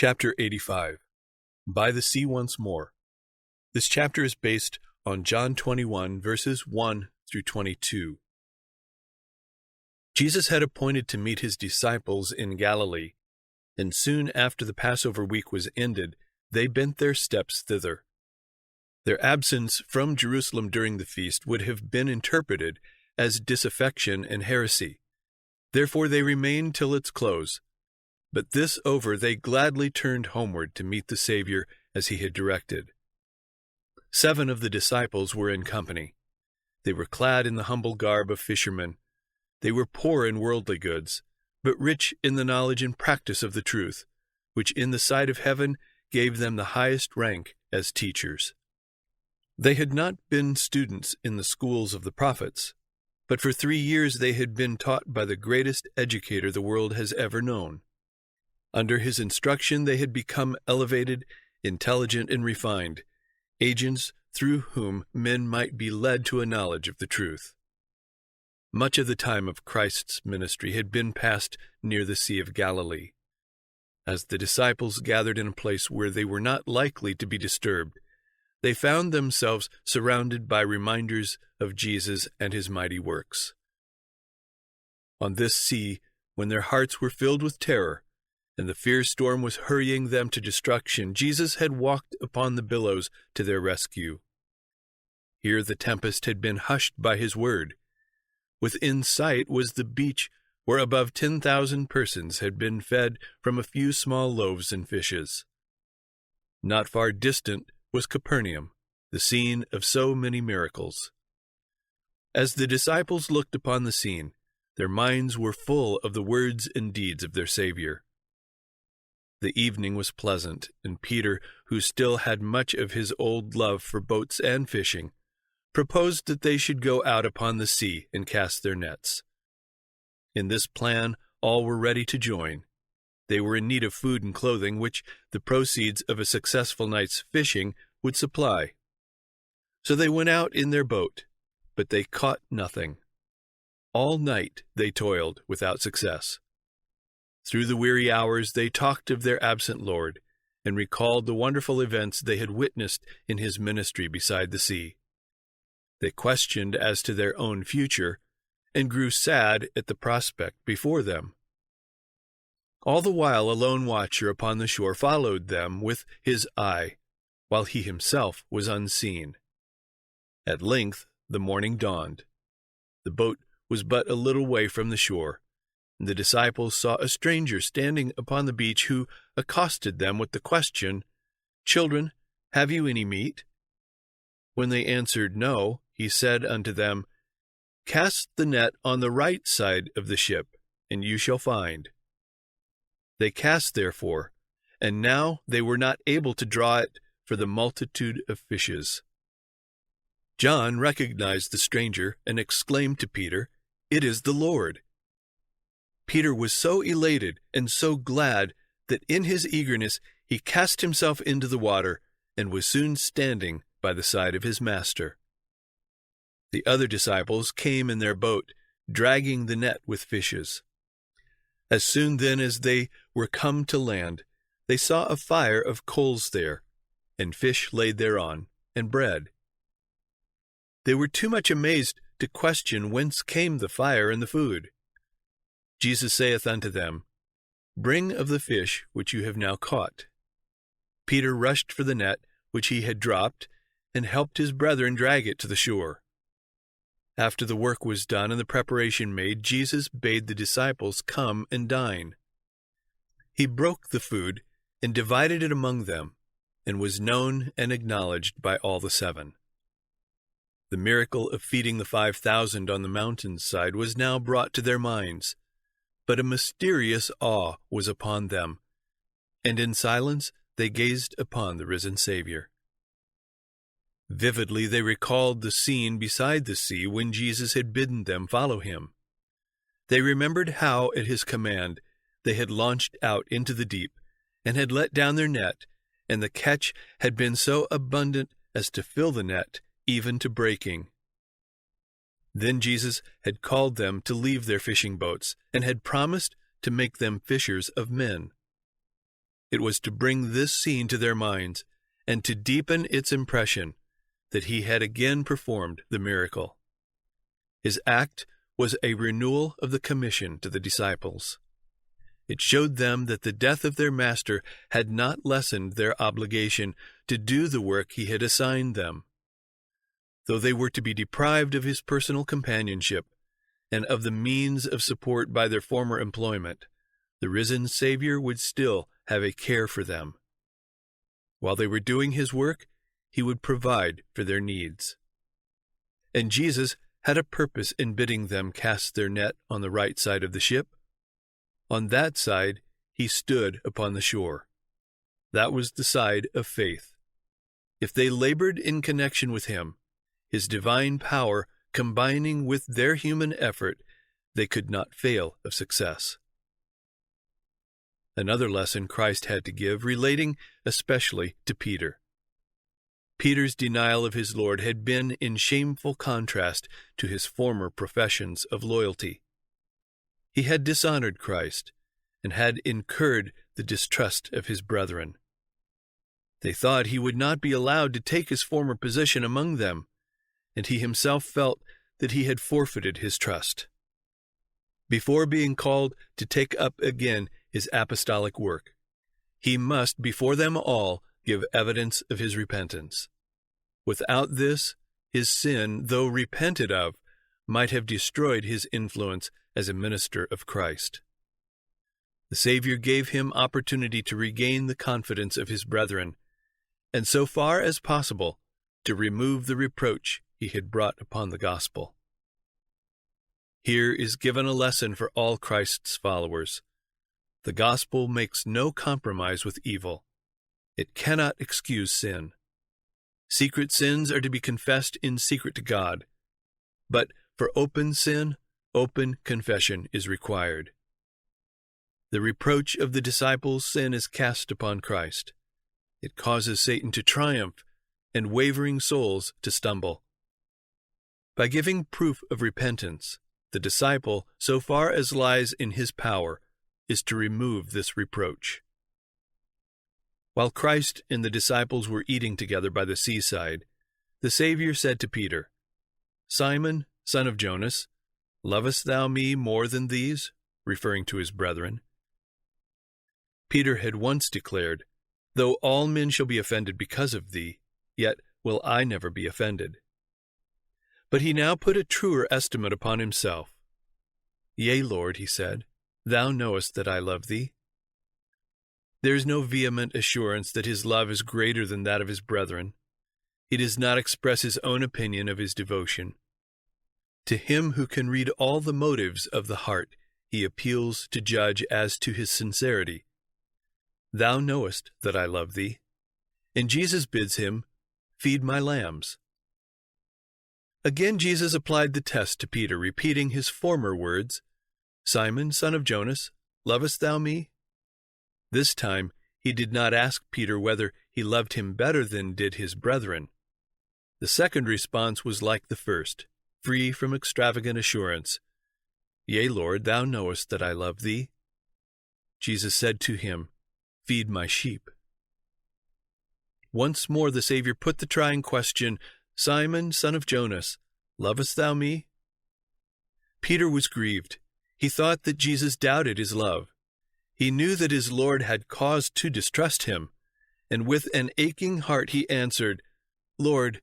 Chapter 85. By the Sea Once More. This chapter is based on John 21, verses 1 through 22. Jesus had appointed to meet his disciples in Galilee, and soon after the Passover week was ended, they bent their steps thither. Their absence from Jerusalem during the feast would have been interpreted as disaffection and heresy. Therefore they remained till its close. But this over, they gladly turned homeward to meet the Savior as he had directed. 7 of the disciples were in company. They were clad in the humble garb of fishermen. They were poor in worldly goods, but rich in the knowledge and practice of the truth, which in the sight of heaven gave them the highest rank as teachers. They had not been students in the schools of the prophets, but for 3 years they had been taught by the greatest educator the world has ever known. Under his instruction they had become elevated, intelligent, and refined, agents through whom men might be led to a knowledge of the truth. Much of the time of Christ's ministry had been passed near the Sea of Galilee. As the disciples gathered in a place where they were not likely to be disturbed, they found themselves surrounded by reminders of Jesus and his mighty works. On this sea, when their hearts were filled with terror, and the fierce storm was hurrying them to destruction, Jesus had walked upon the billows to their rescue. Here the tempest had been hushed by his word. Within sight was the beach where above 10,000 persons had been fed from a few small loaves and fishes. Not far distant was Capernaum, the scene of so many miracles. As the disciples looked upon the scene, their minds were full of the words and deeds of their Savior. The evening was pleasant, and Peter, who still had much of his old love for boats and fishing, proposed that they should go out upon the sea and cast their nets. In this plan all were ready to join. They were in need of food and clothing, which the proceeds of a successful night's fishing would supply. So they went out in their boat, but they caught nothing. All night they toiled without success. Through the weary hours they talked of their absent Lord, and recalled the wonderful events they had witnessed in his ministry beside the sea. They questioned as to their own future, and grew sad at the prospect before them. All the while a lone watcher upon the shore followed them with his eye, while he himself was unseen. At length the morning dawned. The boat was but a little way from the shore. The disciples saw a stranger standing upon the beach who accosted them with the question, "Children, have you any meat?" When they answered no, he said unto them, "Cast the net on the right side of the ship, and you shall find." They cast therefore, and now they were not able to draw it for the multitude of fishes. John recognized the stranger and exclaimed to Peter, "It is the Lord." Peter was so elated and so glad that in his eagerness he cast himself into the water and was soon standing by the side of his master. The other disciples came in their boat, dragging the net with fishes. As soon then as they were come to land, they saw a fire of coals there, and fish laid thereon, and bread. They were too much amazed to question whence came the fire and the food. Jesus saith unto them, "Bring of the fish which you have now caught." Peter rushed for the net which he had dropped, and helped his brethren drag it to the shore. After the work was done and the preparation made, Jesus bade the disciples come and dine. He broke the food and divided it among them, and was known and acknowledged by all the 7. The miracle of feeding the 5,000 on the mountainside was now brought to their minds, but a mysterious awe was upon them, and in silence they gazed upon the risen Savior. Vividly they recalled the scene beside the sea when Jesus had bidden them follow him. They remembered how, at his command, they had launched out into the deep, and had let down their net, and the catch had been so abundant as to fill the net, even to breaking. Then Jesus had called them to leave their fishing boats, and had promised to make them fishers of men. It was to bring this scene to their minds and to deepen its impression that he had again performed the miracle. His act was a renewal of the commission to the disciples. It showed them that the death of their master had not lessened their obligation to do the work he had assigned them. Though they were to be deprived of his personal companionship and of the means of support by their former employment, the risen Savior would still have a care for them. While they were doing his work, he would provide for their needs. And Jesus had a purpose in bidding them cast their net on the right side of the ship. On that side he stood upon the shore. That was the side of faith. If they labored in connection with him, his divine power combining with their human effort, they could not fail of success. Another lesson Christ had to give, relating especially to Peter. Peter's denial of his Lord had been in shameful contrast to his former professions of loyalty. He had dishonored Christ and had incurred the distrust of his brethren. They thought he would not be allowed to take his former position among them, and he himself felt that he had forfeited his trust. Before being called to take up again his apostolic work, he must, before them all, give evidence of his repentance. Without this, his sin, though repented of, might have destroyed his influence as a minister of Christ. The Savior gave him opportunity to regain the confidence of his brethren, and so far as possible, to remove the reproach he had brought upon the gospel. Here is given a lesson for all Christ's followers. The gospel makes no compromise with evil. It cannot excuse sin. Secret sins are to be confessed in secret to God, but for open sin, open confession is required. The reproach of the disciples' sin is cast upon Christ. It causes Satan to triumph and wavering souls to stumble. By giving proof of repentance, the disciple, so far as lies in his power, is to remove this reproach. While Christ and the disciples were eating together by the seaside, the Savior said to Peter, "Simon, son of Jonas, lovest thou me more than these?" referring to his brethren. Peter had once declared, "Though all men shall be offended because of thee, yet will I never be offended." But he now put a truer estimate upon himself. "Yea, Lord," he said, "thou knowest that I love thee." There is no vehement assurance that his love is greater than that of his brethren. He does not express his own opinion of his devotion. To him who can read all the motives of the heart, he appeals to judge as to his sincerity. "Thou knowest that I love thee." And Jesus bids him, "Feed my lambs." Again Jesus applied the test to Peter, repeating his former words, "Simon, son of Jonas, lovest thou me?" This time he did not ask Peter whether he loved him better than did his brethren. The second response was like the first, free from extravagant assurance. "Yea, Lord, thou knowest that I love thee." Jesus said to him, "Feed my sheep." Once more the Savior put the trying question, "Simon, son of Jonas, lovest thou me?" Peter was grieved. He thought that Jesus doubted his love. He knew that his Lord had cause to distrust him, and with an aching heart he answered, "Lord,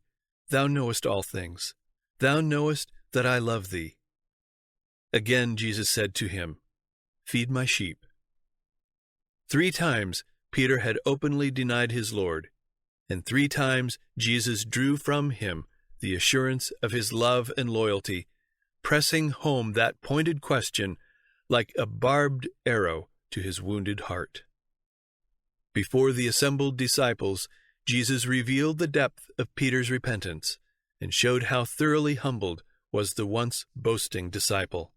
thou knowest all things. Thou knowest that I love thee." Again Jesus said to him, "Feed my sheep." 3 times Peter had openly denied his Lord, and 3 times Jesus drew from him the assurance of his love and loyalty, pressing home that pointed question like a barbed arrow to his wounded heart. Before the assembled disciples, Jesus revealed the depth of Peter's repentance and showed how thoroughly humbled was the once boasting disciple.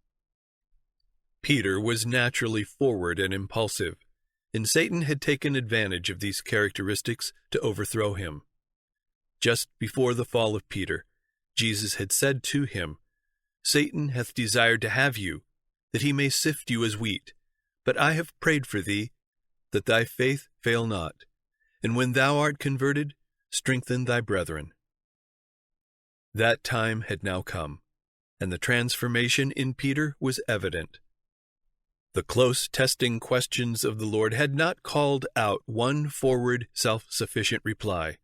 Peter was naturally forward and impulsive, and Satan had taken advantage of these characteristics to overthrow him. Just before the fall of Peter, Jesus had said to him, "Satan hath desired to have you, that he may sift you as wheat, but I have prayed for thee, that thy faith fail not, and when thou art converted, strengthen thy brethren." That time had now come, and the transformation in Peter was evident. The close testing questions of the Lord had not called out one forward, self-sufficient reply,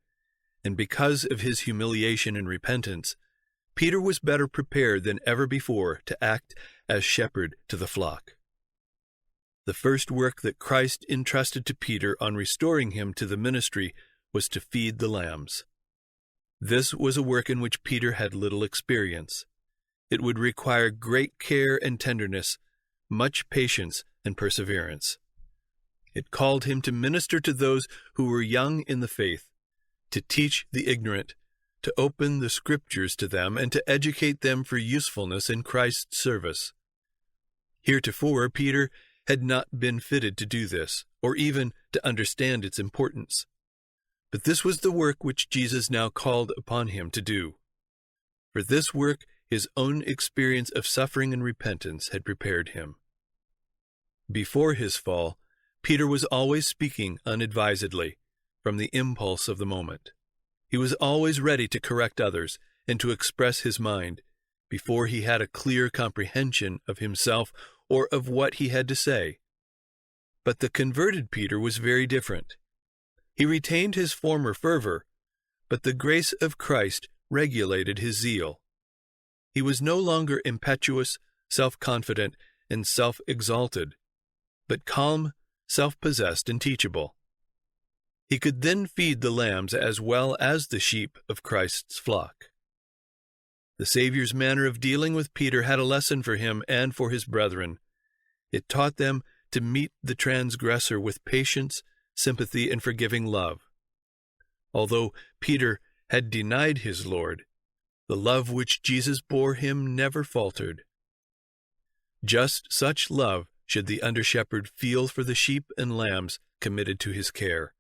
and because of his humiliation and repentance, Peter was better prepared than ever before to act as shepherd to the flock. The first work that Christ entrusted to Peter on restoring him to the ministry was to feed the lambs. This was a work in which Peter had little experience. It would require great care and tenderness, much patience and perseverance. It called him to minister to those who were young in the faith, to teach the ignorant, to open the Scriptures to them, and to educate them for usefulness in Christ's service. Heretofore, Peter had not been fitted to do this, or even to understand its importance. But this was the work which Jesus now called upon him to do. For this work, his own experience of suffering and repentance had prepared him. Before his fall, Peter was always speaking unadvisedly, from the impulse of the moment. He was always ready to correct others and to express his mind, before he had a clear comprehension of himself or of what he had to say. But the converted Peter was very different. He retained his former fervor, but the grace of Christ regulated his zeal. He was no longer impetuous, self-confident, and self-exalted, but calm, self-possessed, and teachable. He could then feed the lambs as well as the sheep of Christ's flock. The Savior's manner of dealing with Peter had a lesson for him and for his brethren. It taught them to meet the transgressor with patience, sympathy, and forgiving love. Although Peter had denied his Lord, the love which Jesus bore him never faltered. Just such love should the under-shepherd feel for the sheep and lambs committed to his care.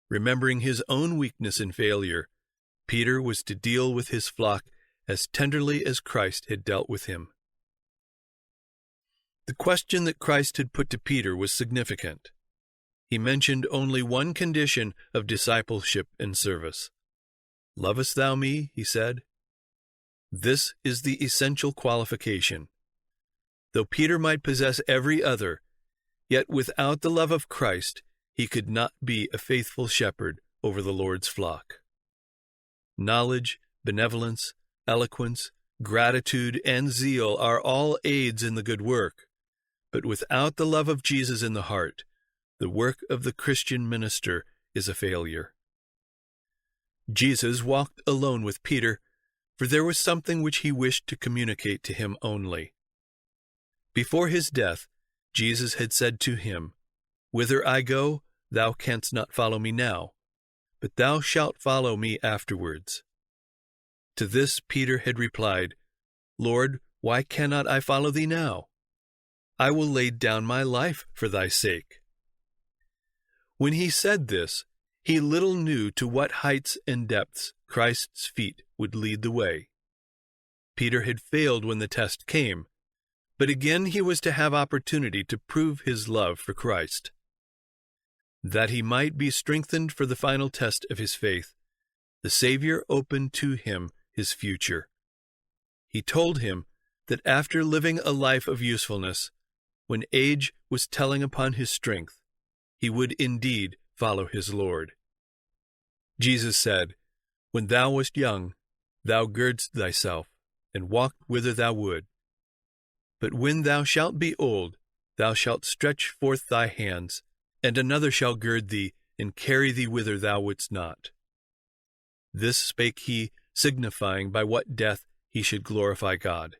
Remembering his own weakness and failure, Peter was to deal with his flock as tenderly as Christ had dealt with him. The question that Christ had put to Peter was significant. He mentioned only one condition of discipleship and service. "Lovest thou me?" he said. This is the essential qualification. Though Peter might possess every other, yet without the love of Christ, he could not be a faithful shepherd over the Lord's flock. Knowledge, benevolence, eloquence, gratitude, and zeal are all aids in the good work, but without the love of Jesus in the heart, the work of the Christian minister is a failure. Jesus walked alone with Peter, for there was something which he wished to communicate to him only. Before his death, Jesus had said to him, "Whither I go, thou canst not follow me now, but thou shalt follow me afterwards." To this Peter had replied, "Lord, why cannot I follow thee now? I will lay down my life for thy sake." When he said this, he little knew to what heights and depths Christ's feet would lead the way. Peter had failed when the test came, but again he was to have opportunity to prove his love for Christ. That he might be strengthened for the final test of his faith, the Savior opened to him his future. He told him that after living a life of usefulness, when age was telling upon his strength, he would indeed follow his Lord. Jesus said, "When thou wast young, thou girdedst thyself, and walked whither thou would. But when thou shalt be old, thou shalt stretch forth thy hands, and another shall gird thee, and carry thee whither thou wouldst not." This spake he, signifying by what death he should glorify God.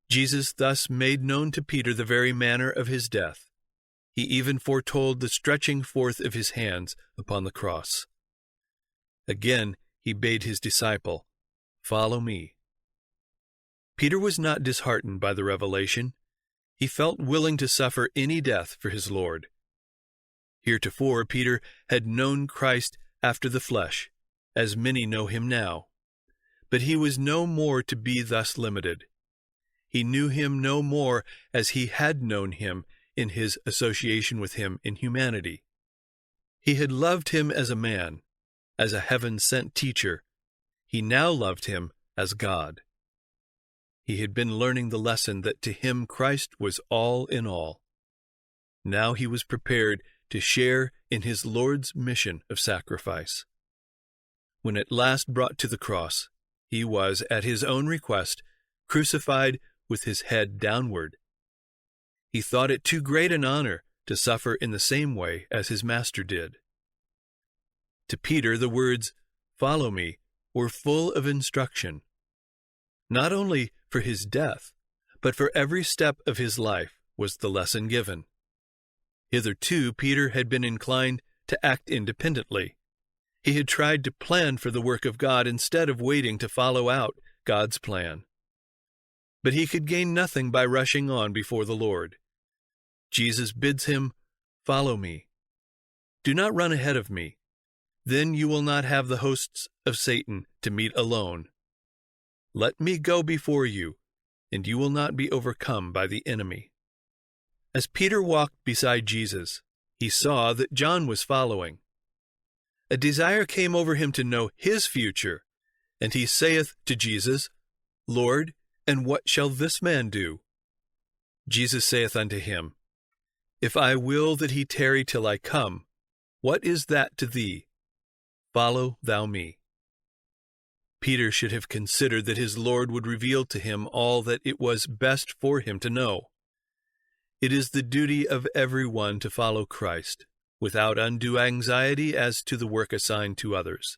Jesus thus made known to Peter the very manner of his death. He even foretold the stretching forth of his hands upon the cross. Again he bade his disciple, "Follow me." Peter was not disheartened by the revelation. He felt willing to suffer any death for his Lord. Heretofore Peter had known Christ after the flesh, as many know him now. But he was no more to be thus limited. He knew him no more as he had known him in his association with him in humanity. He had loved him as a man, as a heaven-sent teacher. He now loved him as God. He had been learning the lesson that to him Christ was all in all. Now he was prepared to share in his Lord's mission of sacrifice. When at last brought to the cross, he was, at his own request, crucified with his head downward. He thought it too great an honor to suffer in the same way as his master did. To Peter, the words, "Follow me," were full of instruction, not only for his death, but for every step of his life was the lesson given. Hitherto, Peter had been inclined to act independently. He had tried to plan for the work of God instead of waiting to follow out God's plan. But he could gain nothing by rushing on before the Lord. Jesus bids him, "Follow me. Do not run ahead of me. Then you will not have the hosts of Satan to meet alone. Let me go before you, and you will not be overcome by the enemy." As Peter walked beside Jesus, he saw that John was following. A desire came over him to know his future, and he saith to Jesus, "Lord, and what shall this man do?" Jesus saith unto him, "If I will that he tarry till I come, what is that to thee? Follow thou me." Peter should have considered that his Lord would reveal to him all that it was best for him to know. It is the duty of every one to follow Christ, without undue anxiety as to the work assigned to others.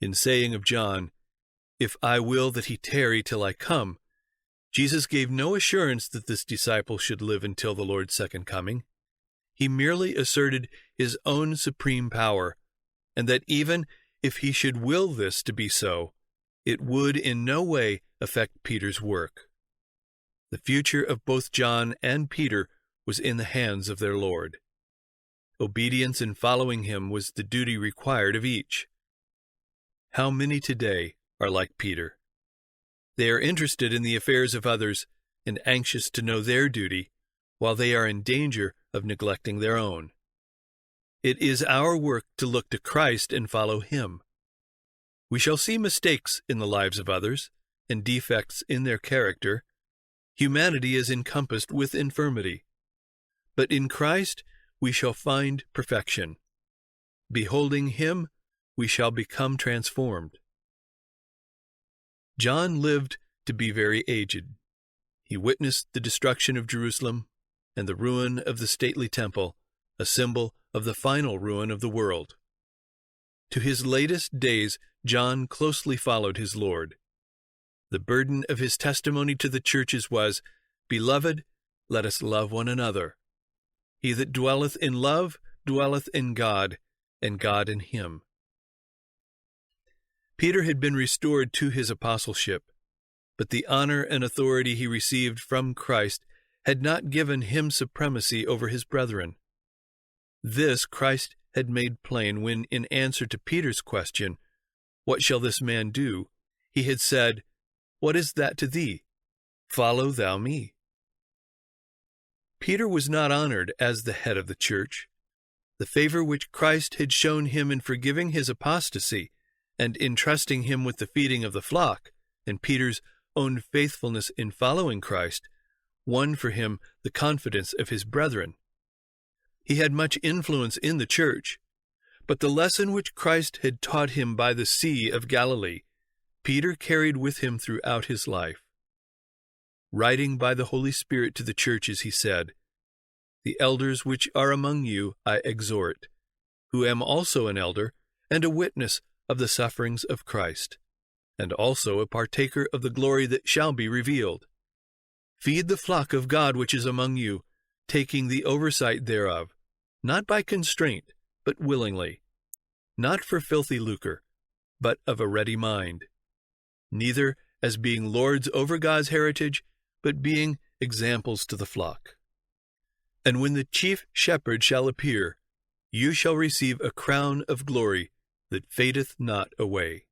In saying of John, "If I will that he tarry till I come," Jesus gave no assurance that this disciple should live until the Lord's second coming. He merely asserted his own supreme power, and that even if he should will this to be so, it would in no way affect Peter's work. The future of both John and Peter was in the hands of their Lord. Obedience in following him was the duty required of each. How many today are like Peter? They are interested in the affairs of others and anxious to know their duty, while they are in danger of neglecting their own. It is our work to look to Christ and follow him. We shall see mistakes in the lives of others and defects in their character. Humanity is encompassed with infirmity. But in Christ we shall find perfection. Beholding him, we shall become transformed. John lived to be very aged. He witnessed the destruction of Jerusalem and the ruin of the stately temple, a symbol of the final ruin of the world. To his latest days, John closely followed his Lord. The burden of his testimony to the churches was, "Beloved, let us love one another. He that dwelleth in love dwelleth in God, and God in him." Peter had been restored to his apostleship, but the honor and authority he received from Christ had not given him supremacy over his brethren. This Christ had made plain when, in answer to Peter's question, "What shall this man do?" he had said, "What is that to thee? Follow thou me." Peter was not honored as the head of the church. The favor which Christ had shown him in forgiving his apostasy and entrusting him with the feeding of the flock, and Peter's own faithfulness in following Christ, won for him the confidence of his brethren. He had much influence in the church, but the lesson which Christ had taught him by the Sea of Galilee, Peter carried with him throughout his life. Writing by the Holy Spirit to the churches, he said, "The elders which are among you I exhort, who am also an elder and a witness of the sufferings of Christ, and also a partaker of the glory that shall be revealed. Feed the flock of God which is among you, taking the oversight thereof, not by constraint, but willingly, not for filthy lucre, but of a ready mind, neither as being lords over God's heritage, but being examples to the flock. And when the chief shepherd shall appear, you shall receive a crown of glory that fadeth not away."